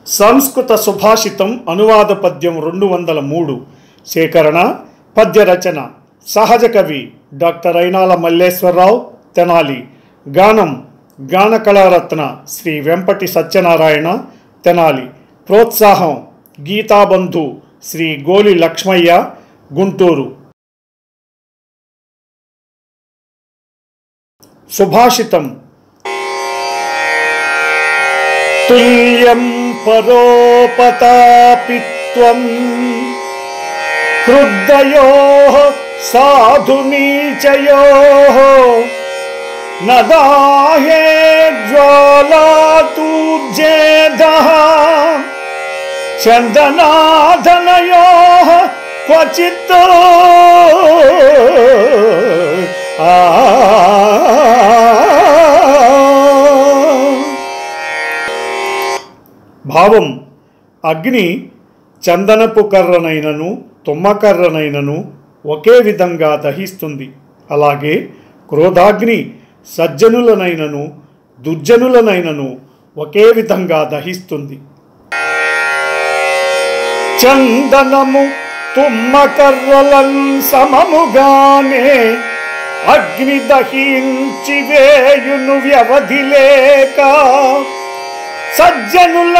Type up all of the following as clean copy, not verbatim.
సంస్కృత సుభాషితం అనువాద పద్యం 203 సేకరణ పద్య రచన సహజ కవి డాక్టర్ అయినాల మల్లేశ్వరరావు తెనాలి. గానం గాన కళారత్న శ్రీ వెంపటి సత్యనారాయణ తెనాలి. ప్రోత్సాహం గీతాబంధు శ్రీ గోలి లక్ష్మయ్య గుంటూరు. సుభాషితం. తుల్యం పరోపతాపిత్వం హృదయోః సాధునీచయోః నదాహే జ్వాలాతూర్జేదః చందనాధనయోః క్వచిత్ భావం. అగ్ని చందనపు కర్రనైనను తుమ్మకర్రనైనను ఒకే విధంగా దహిస్తుంది. అలాగే క్రోధాగ్ని సజ్జనులనైనను దుర్జనులనైనను ఒకే విధంగా దహిస్తుంది. చందనము తుమ్మకర్రలన్ సమముగానే అగ్ని దహించి వేయును వ్యవధి లేక, సజ్జనుల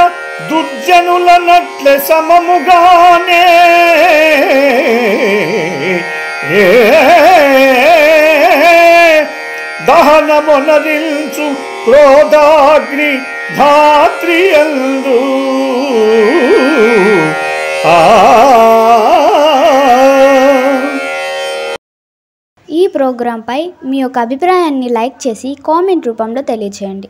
దుర్జనుల నట్లె సమముగానే దహనమొనరించు క్రోధాగ్ని ధాత్రియందు. ఈ ప్రోగ్రాంపై మీ యొక్క అభిప్రాయాన్ని లైక్ చేసి కామెంట్ రూపంలో తెలియజేయండి.